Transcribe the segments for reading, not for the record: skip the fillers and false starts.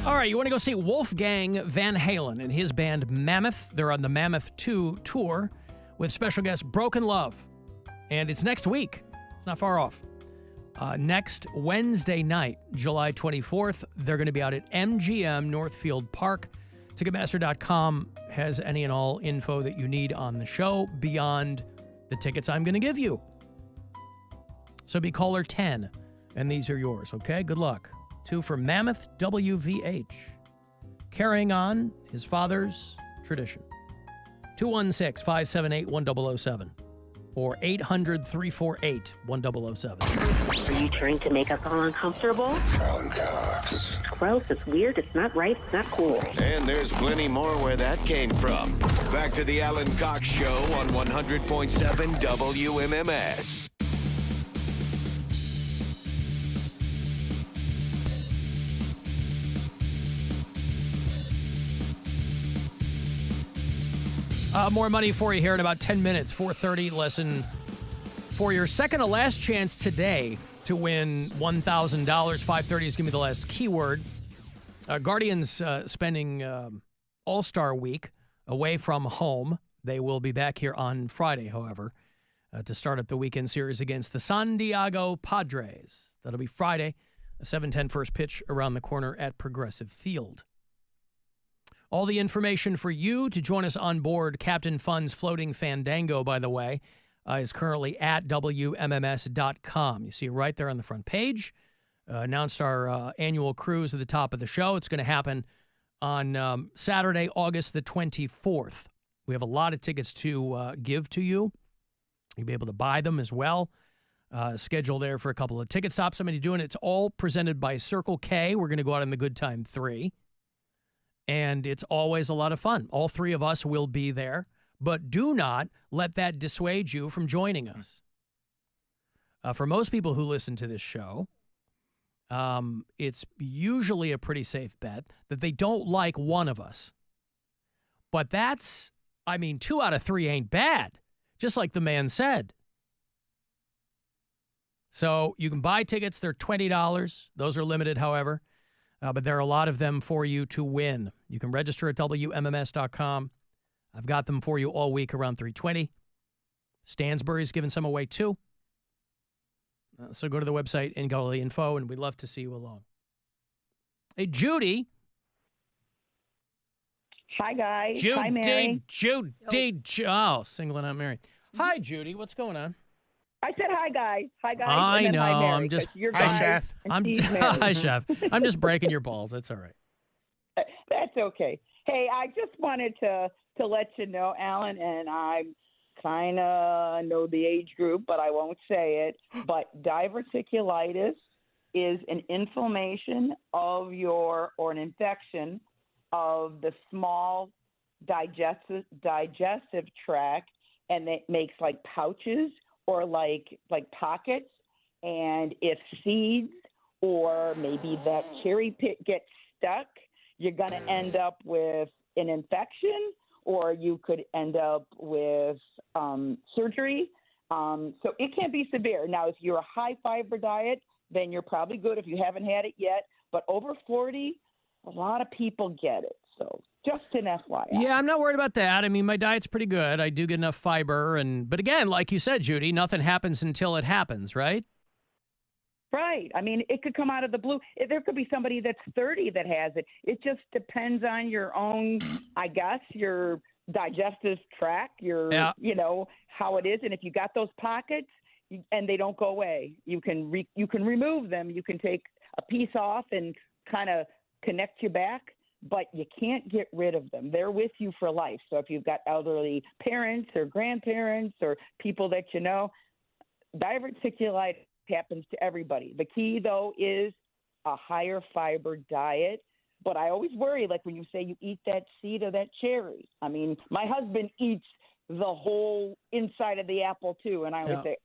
All right, you want to go see Wolfgang Van Halen and his band Mammoth. They're on the Mammoth 2 tour with special guest Broken Love. And it's next week. It's not far off. Next Wednesday night, July 24th, they're going to be out at MGM Northfield Park. Ticketmaster.com has any and all info that you need on the show beyond the tickets I'm going to give you. So be caller 10, and these are yours, okay? Good luck. 2 for Mammoth WVH. Carrying on his father's tradition. 216-578-1007 or 800-348-1007. Are you trying to make us all uncomfortable? Alan Cox. It's gross, it's weird, it's not right, it's not cool. And there's plenty more where that came from. Back to the Alan Cox Show on 100.7 WMMS. More money for you here in about 10 minutes. 4:30 lesson for your second to last chance today to win $1,000. 5:30 is going to be the last keyword. Guardians spending All-Star Week away from home. They will be back here on Friday, however, to start up the weekend series against the San Diego Padres. That'll be Friday, a 7:10 first pitch around the corner at Progressive Field. All the information for you to join us on board Captain Fun's Floating Fandango, by the way, is currently at WMMS.com. You see it right there on the front page. Announced our annual cruise at the top of the show. It's going to happen on Saturday, August the 24th. We have a lot of tickets to give to you. You'll be able to buy them as well. Schedule there for a couple of ticket stops. I'm going to be doing it. It's all presented by Circle K. We're going to go out on the Good Time 3. And it's always a lot of fun. All three of us will be there. But do not let that dissuade you from joining us. For most people who listen to this show, it's usually a pretty safe bet that they don't like one of us. But that's, 2 out of 3 ain't bad, just like the man said. So you can buy tickets. They're $20. Those are limited, however. But there are a lot of them for you to win. You can register at WMMS.com. I've got them for you all week around 3:20. Stansbury's giving some away too. So go to the website and get all the info, and we'd love to see you along. Hey, Judy. Hi, guys. Judy. Hi, Mary. Judy. Oh, singling out Mary. Hi, Judy. What's going on? I said hi, guys. Hi, guys. I and then know. Hi, Mary, I'm just. Hi, Chef. Hi, Chef. I'm just breaking your balls. That's all right. That's okay. Hey, I just wanted to let you know, Alan, and I kind of know the age group, but I won't say it. But diverticulitis is an inflammation of or an infection of the small digestive tract, and it makes like pouches or like pockets. And if seeds or maybe that cherry pit gets stuck, you're going to end up with an infection, or you could end up with surgery. So it can be severe. Now, if you're a high fiber diet, then you're probably good if you haven't had it yet. But over 40, a lot of people get it. So just an FYI. Yeah, I'm not worried about that. My diet's pretty good. I do get enough fiber. But again, like you said, Judy, nothing happens until it happens, right? Right. It could come out of the blue. There could be somebody that's 30 that has it. It just depends on your own, I guess, your digestive tract, how it is. And if you got those pockets and they don't go away, you can remove them. You can take a piece off and kind of connect you back, but you can't get rid of them. They're with you for life. So if you've got elderly parents or grandparents or people that you know, diverticulitis happens to everybody. The key, though, is a higher fiber diet. But I always worry, like when you say you eat that seed of that cherry. My husband eats the whole inside of the apple, too. And I always say,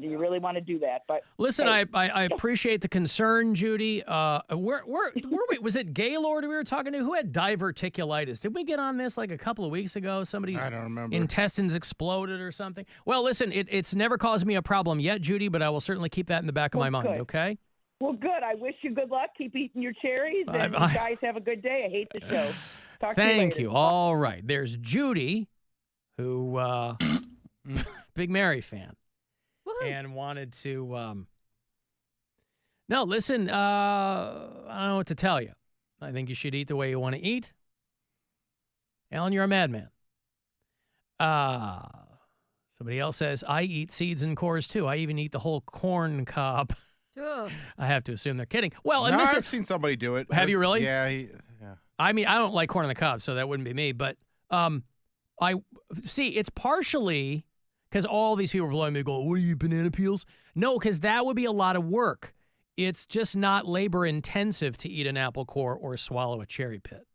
do you really want to do that? But listen, hey, I appreciate the concern, Judy. Where were we? Was it Gaylord we were talking to? Who had diverticulitis? Did we get on this like a couple of weeks ago? Somebody's I don't remember. Intestines exploded or something. Well, listen, it's never caused me a problem yet, Judy, but I will certainly keep that in the back of my mind, good. okay? Well, good. I wish you good luck. Keep eating your cherries, and you guys have a good day. I hate the show. Talk to you later. Thank you. All right. There's Judy, who big Mary fan, and wanted to. No, listen. I don't know what to tell you. I think you should eat the way you want to eat. Alan, you're a madman. Somebody else says, I eat seeds and cores too. I even eat the whole corn cob. Ugh. I have to assume they're kidding. Well, and I've seen somebody do it. Have you really? Yeah. Yeah. I mean, I don't like corn on the cob, so that wouldn't be me. But I see it's partially because all these people are blowing me, going, "What are you, banana peels?" No, because that would be a lot of work. It's just not labor intensive to eat an apple core or swallow a cherry pit.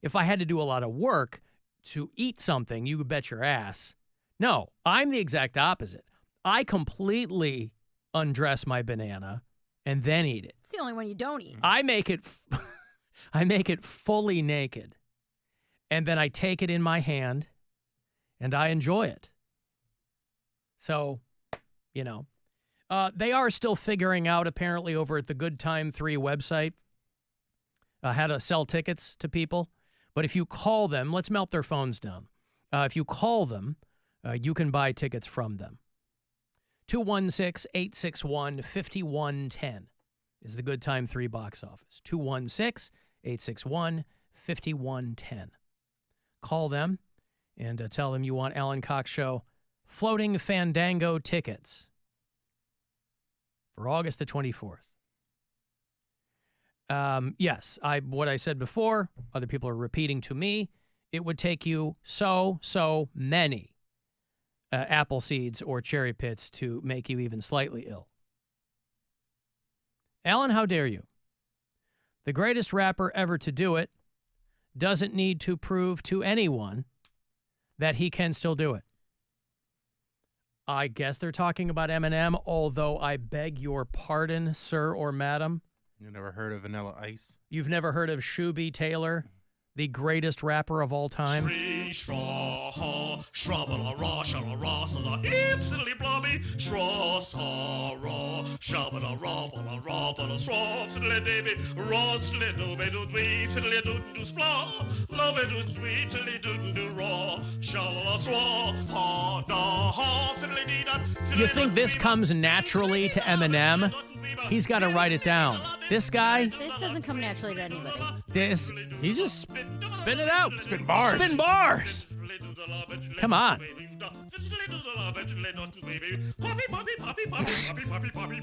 If I had to do a lot of work to eat something, you could bet your ass. No, I'm the exact opposite. I completely undress my banana and then eat it. It's the only one you don't eat. I make it fully naked, and then I take it in my hand, and I enjoy it. So, they are still figuring out, apparently, over at the Good Time 3 website, how to sell tickets to people. But if you call them, let's melt their phones down. If you call them, you can buy tickets from them. 216-861-5110 is the Good Time 3 box office. 216-861-5110. Call them and tell them you want Alan Cox Show Floating Fandango tickets for August the 24th. Yes, what I said before, other people are repeating to me. It would take you so many apple seeds or cherry pits to make you even slightly ill. Alan, how dare you? The greatest rapper ever to do it doesn't need to prove to anyone that he can still do it. I guess they're talking about Eminem, although I beg your pardon, sir or madam. You never heard of Vanilla Ice? You've never heard of Shooby Taylor, the greatest rapper of all time? You think this comes naturally to Eminem? He's got to write it down. This guy? This doesn't come naturally to anybody. He just spit it out. Spin bars. Spin bars. Come on.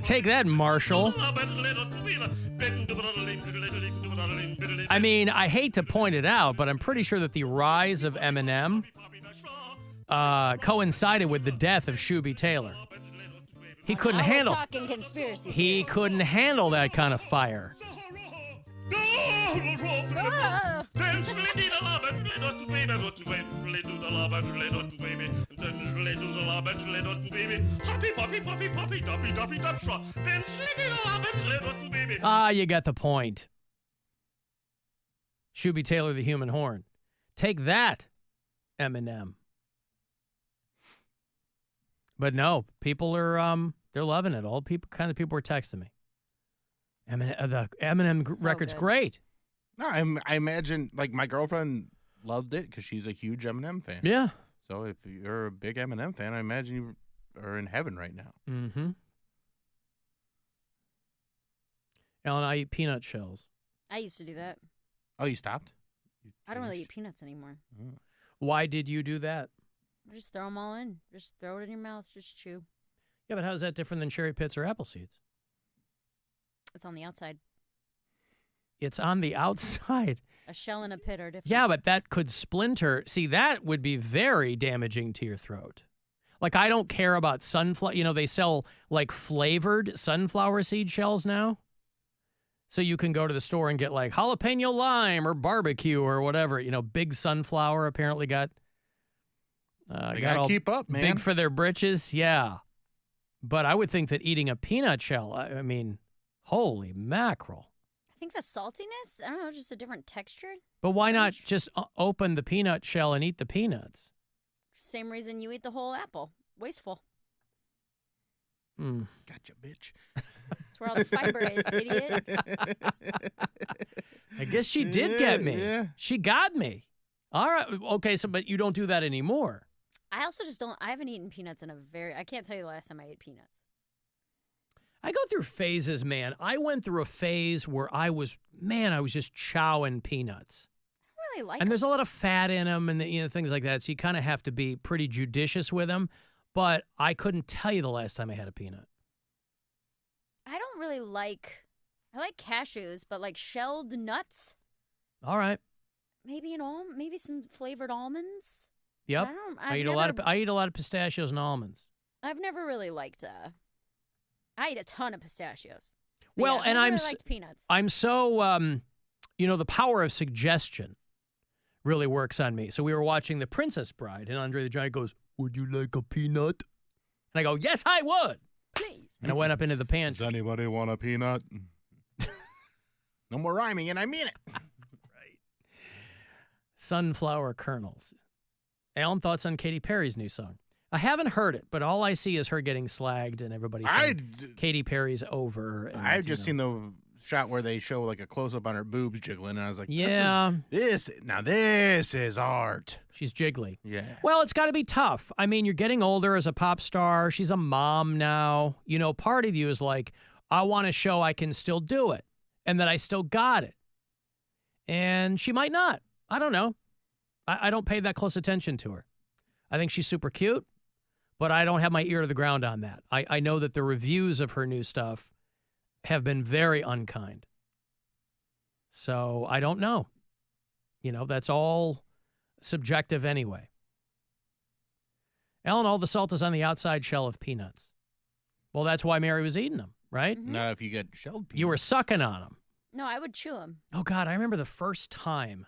Take that, Marshall. I mean, I hate to point it out, but I'm pretty sure that the rise of Eminem coincided with the death of Shooby Taylor. He couldn't handle. We're talking conspiracy. He couldn't handle that kind of fire. You got the point. Shooby Taylor, the human horn. Take that, Eminem. But no, people are they're loving it. All kind of people were texting me. The Eminem record's good. great. No, I imagine, like, my girlfriend loved it because she's a huge Eminem fan. Yeah. So if you're a big Eminem fan, I imagine you are in heaven right now. Mm-hmm. Alan, I eat peanut shells. I used to do that. Oh, you stopped? I don't really eat peanuts anymore. Oh. Why did you do that? Just throw them all in. Just throw it in your mouth. Just chew. Yeah, but how's that different than cherry pits or apple seeds? It's on the outside. It's on the outside. A shell and a pit are different. Yeah, but that could splinter. See, that would be very damaging to your throat. Like, I don't care about sunflower. They sell, like, flavored sunflower seed shells now. So you can go to the store and get, like, jalapeno lime or barbecue or whatever. Big Sunflower apparently got... They got gotta all keep up, man. big for their britches. Yeah. But I would think that eating a peanut shell, I mean, holy mackerel. I think the saltiness, I don't know, just a different texture. But why not just open the peanut shell and eat the peanuts? Same reason you eat the whole apple. Wasteful. Gotcha, bitch. That's where all the fiber is, idiot. I guess she did get me. Yeah. She got me. All right. Okay, so but you don't do that anymore. I also just don't. I haven't eaten peanuts in I can't tell you the last time I ate peanuts. I go through phases, man. I went through a phase where I was just chowing peanuts. I really like And them. there's a lot of fat in them and things like that, so you kind of have to be pretty judicious with them. But I couldn't tell you the last time I had a peanut. I don't really like. I like cashews, but like shelled nuts. All right. Maybe maybe some flavored almonds. Yep. I eat a lot of pistachios and almonds. I've never really liked. I eat a ton of pistachios. But Well, yeah, and I never really liked peanuts. I'm so the power of suggestion really works on me. So we were watching The Princess Bride, and Andre the Giant goes, "Would you like a peanut?" And I go, "Yes, I would." Please. And I went up into the Does pantry. anybody want a peanut? No more rhyming, and I mean it. Sunflower kernels. Alan, thoughts on Katy Perry's new song? I haven't heard it, but all I see is her getting slagged and everybody saying Katy Perry's over. And, I've just seen the shot where they show like a close up on her boobs jiggling, and I was like, Yeah. this is art. She's jiggly. Yeah. Well, it's got to be tough. I mean, you're getting older as a pop star. She's a mom now. Part of you is like, I want to show I can still do it and that I still got it. And she might not. I don't know. I don't pay that close attention to her. I think she's super cute, but I don't have my ear to the ground on that. I know that the reviews of her new stuff have been very unkind. So I don't know. That's all subjective anyway. Ellen, all the salt is on the outside shell of peanuts. Well, that's why Mary was eating them, right? Not if you get shelled peanuts. You were sucking on them. No, I would chew them. Oh, God, I remember the first time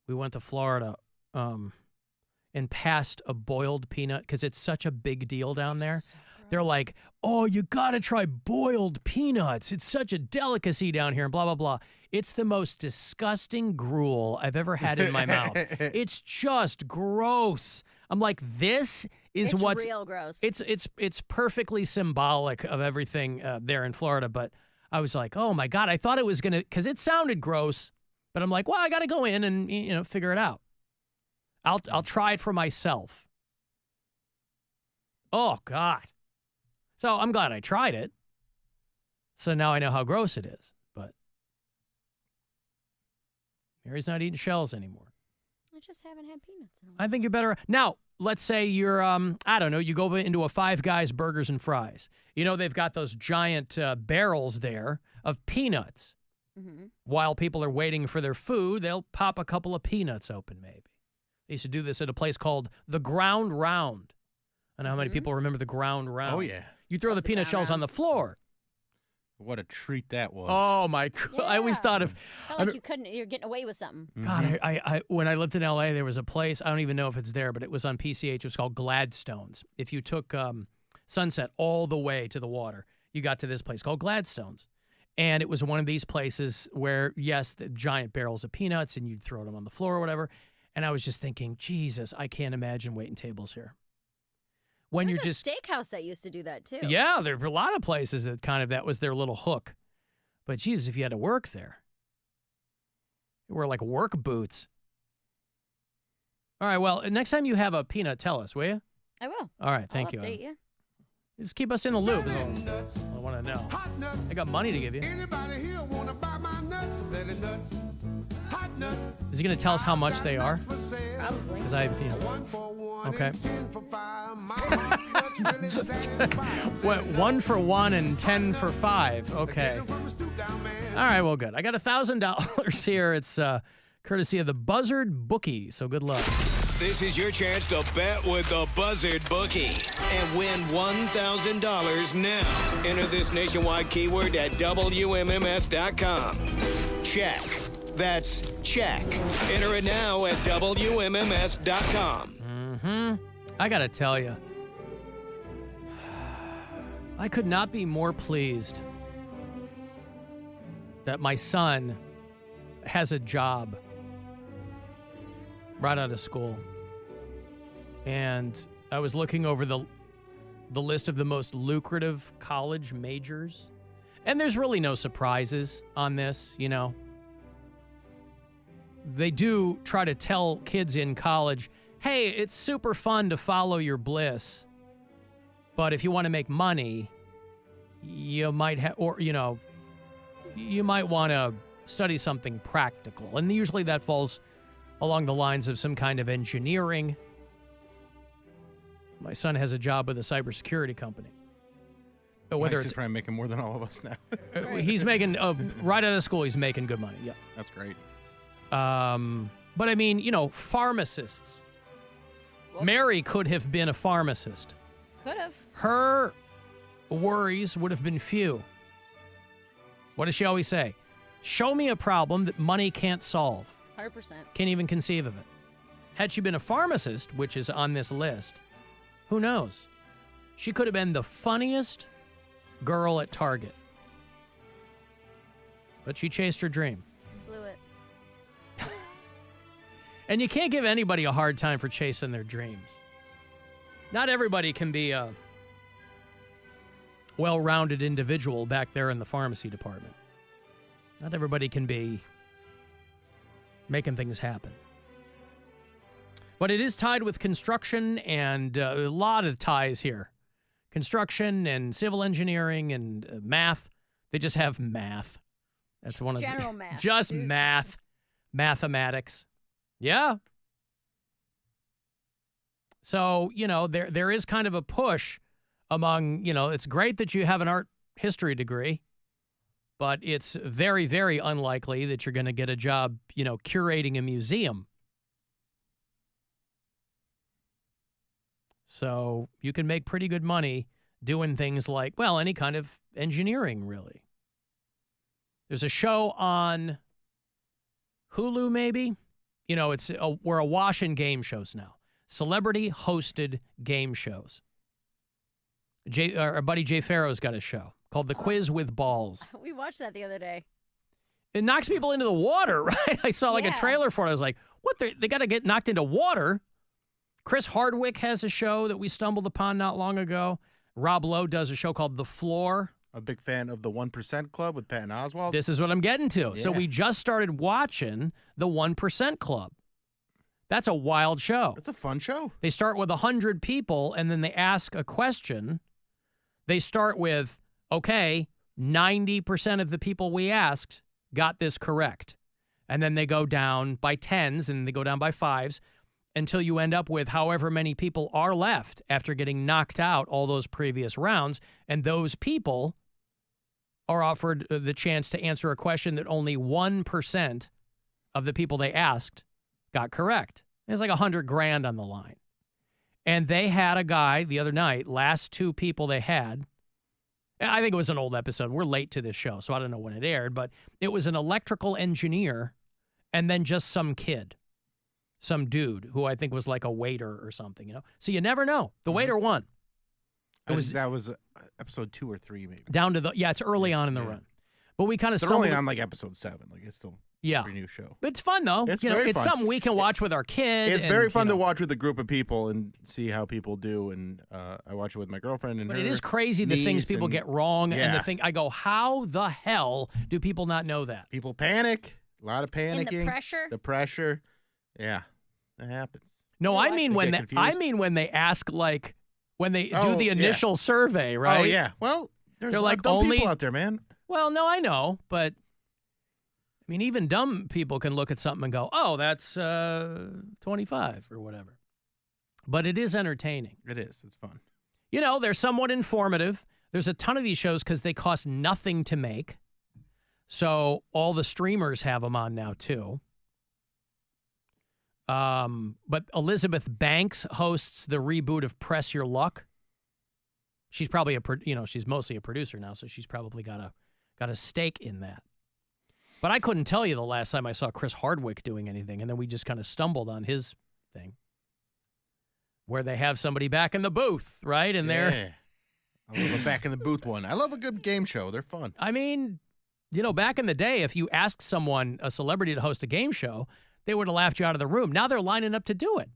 we went to Florida and passed a boiled peanut because it's such a big deal down there. They're like, oh, you got to try boiled peanuts. It's such a delicacy down here and blah, blah, blah. It's the most disgusting gruel I've ever had in my mouth. It's just gross. I'm like, this is It's what's real gross. It's perfectly symbolic of everything there in Florida. But I was like, oh, my God, I thought it was going to, because it sounded gross. But I'm like, well, I got to go in and, figure it out. I'll try it for myself. Oh, God. So I'm glad I tried it. So now I know how gross it is. But Mary's not eating shells anymore. I just haven't had peanuts in a while. I think you're better. Now, let's say you're, I don't know, you go into a Five Guys Burgers and Fries. They've got those giant barrels there of peanuts. Mm-hmm. While people are waiting for their food, they'll pop a couple of peanuts open, maybe. They used to do this at a place called the Ground Round. I know how many people remember the Ground Round. Oh, yeah. You throw the the peanut Ground shells on Round. the floor. What a treat that was. Oh, my God. I always thought of, Felt like you're getting away with something. God, I when I lived in L.A., there was a place, I don't even know if it's there, but it was on PCH. It was called Gladstones. If you took Sunset all the way to the water, you got to this place called Gladstones. And it was one of these places where, yes, the giant barrels of peanuts, and you'd throw them on the floor or whatever. And I was just thinking, Jesus, I can't imagine waiting tables here. When There's you're just, a steakhouse that used to do that too. yeah, there were a lot of places that was their little hook. But Jesus, if you had to work there, you wear like work boots. All right, well, next time you have a peanut, tell us, will you? I will. All right, thank I'll you. update you. Just keep us in the loop. Is all I want to know. I got money to give you. Anybody here wanna buy my nuts? Selling nuts. Hot nuts. Is he going to tell us how much they are? Probably. Because One for one Okay. and 10 for 5. My hot nuts really satisfy. what, 1 for 1 and 10 for 5. Okay. From the stoop down, man. All right, well, good. I got $1,000 here. It's courtesy of the Buzzard Bookie, so good luck. This is your chance to bet with the Buzzard Bookie and win $1,000 now. Enter this nationwide keyword at WMMS.com. Check. That's check. Enter it now at WMMS.com. I got to tell you, I could not be more pleased that my son has a job right out of school. And I was looking over the list of the most lucrative college majors. And there's really no surprises on this, you know. They do try to tell kids in college, hey, it's super fun to follow your bliss, but if you want to make money, you might you might want to study something practical. And usually that falls along the lines of some kind of engineering. My son has a job with a cybersecurity company. But whether He's probably making more than all of us now. he's making, right out of school, he's making good money. Yeah. That's great. But I mean, you know, pharmacists. Whoops. Mary could have been a pharmacist. Could have. Her worries would have been few. What does she always say? Show me a problem that money can't solve. 100%. Can't even conceive of it. Had she been a pharmacist, which is on this list, who knows? She could have been the funniest girl at Target. But she chased her dream. Blew it. And you can't give anybody a hard time for chasing their dreams. Not everybody can be a well-rounded individual back there in the pharmacy department. Not everybody can be making things happen. But it is tied with construction and a lot of ties here. Construction and civil engineering and math. They just have math. That's Just one of general the math, just dude. math, mathematics. Yeah. So, you know, there is kind of a push among, you know, it's great that you have an art history degree, but it's very, very unlikely that you're going to get a job, you know, curating a museum. So you can make pretty good money doing things like, well, any kind of engineering, really. There's a show on Hulu, maybe. You know, we're awash in game shows now. Celebrity-hosted game shows. Our buddy Jay Farrow's got a show called The Quiz with Balls. We watched that the other day. It knocks people into the water, right? I saw like a Yeah. trailer for it. I was like, what? They got to get knocked into water? Chris Hardwick has a show that we stumbled upon not long ago. Rob Lowe does a show called The Floor. A big fan of the 1% Club with Patton Oswalt. This is what I'm getting to. So Yeah. we just started watching The 1% Club. That's a wild show. It's a fun show. They start with 100 people, and then they ask a question. They start with, okay, 90% of the people we asked got this correct. And then they go down by tens, and they go down by fives, until you end up with however many people are left after getting knocked out all those previous rounds. And those people are offered the chance to answer a question that only 1% of the people they asked got correct. There's like $100,000 on the line. And they had a guy the other night, last two people they had, I think it was an old episode. We're late to this show, so I don't know when it aired, but it was an electrical engineer and then just some kid, some dude who I think was like a waiter or something, you know? So you never know. The waiter won. That was episode 2 or 3, maybe. Down to it's early on in the Yeah. run. But we kind of They're stumbled. only on like episode 7. Like it's still Yeah. a pretty new show. It's fun, though. It's you know, very it's fun. something we can watch with our kid. It's and, very fun you to know. watch with a group of people and see how people do. And I watch it with my girlfriend and But her it is crazy the things niece people and get wrong. And the yeah. thing, I go, how the hell do people not know that? people panic. A lot of panicking. In the pressure? The pressure. Yeah, that happens. No, They I like mean to when get I confused. mean when they ask, like, when they do Oh, the yeah. initial survey, right? Oh yeah. Well, there's They're a lot like, of dumb only- people out there, man. Well, no, I know, but I mean, even dumb people can look at something and go, "Oh, that's 25 or whatever." But it is entertaining. It is. It's fun. You know, they're somewhat informative. There's a ton of these shows because they cost nothing to make. So all the streamers have them on now, too. But Elizabeth Banks hosts the reboot of Press Your Luck. She's probably she's mostly a producer now, so she's probably got a stake in that. But I couldn't tell you the last time I saw Chris Hardwick doing anything, and then we just kind of stumbled on his thing, where they have somebody back in the booth, right? And they're, Yeah. I love a back in the booth one. I love a good game show. They're fun. I mean, you know, back in the day, if you asked someone, a celebrity, to host a game show, they would have laughed you out of the room. Now they're lining up to do it.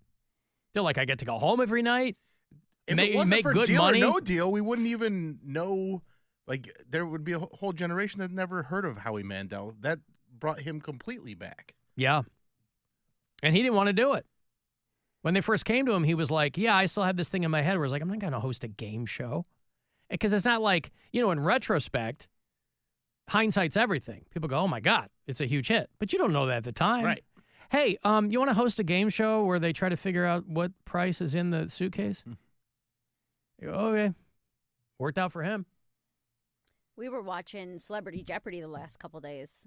They're like, I get to go home every night. If Make- it wasn't make for good Deal money. or No Deal, we wouldn't even know. Like, there would be a whole generation that never heard of Howie Mandel. That brought him completely back. Yeah. And he didn't want to do it. When they first came to him, he was like, yeah, I still have this thing in my head where it's like, I'm not going to host a game show. Because it's not like, in retrospect, hindsight's everything. People go, oh, my God, it's a huge hit. But you don't know that at the time. Right. Hey, you want to host a game show where they try to figure out what price is in the suitcase? You go, okay. Worked out for him. We were watching Celebrity Jeopardy the last couple days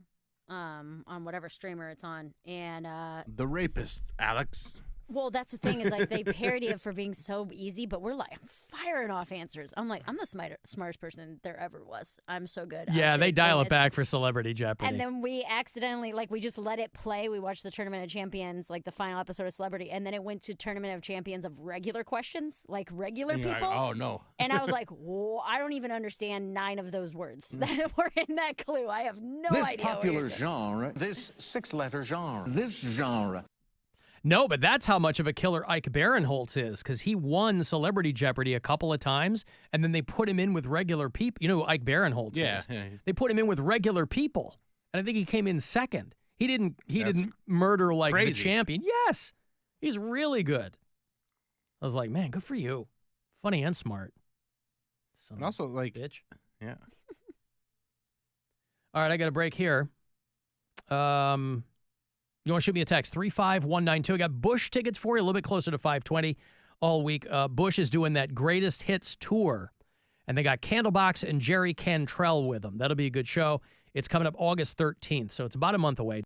on whatever streamer it's on. And, The rapist, Alex. well, that's the thing is like they parody it for being so easy, but we're like firing off answers. I'm like, I'm the smartest person there ever was. I'm so good. Yeah, they Actually, dial and it back for Celebrity Jeopardy. And then we accidentally, we just let it play. We watched the Tournament of Champions, the final episode of Celebrity, and then it went to Tournament of Champions of regular questions, regular You're like, people. oh, no. And I was like, whoa, I don't even understand 9 of those words that were in that clue. I have no This idea. what popular you're doing. genre, this 6-letter genre, this genre. No, but that's how much of a killer Ike Barinholtz is, because he won Celebrity Jeopardy a couple of times, and then they put him in with regular people. You know who Ike Barinholtz Yeah, is? yeah. They put him in with regular people, and I think he came in second. He didn't murder the crazy. champion. Yes, he's really good. I was like, man, good for you. Funny and smart. Son And of also, a like, bitch. yeah. All right, I got a break here. You want to shoot me a text, 35192. I got Bush tickets for you, a little bit closer to 520 all week. Bush is doing that Greatest Hits tour, and they got Candlebox and Jerry Cantrell with them. That'll be a good show. It's coming up August 13th, so it's about a month away.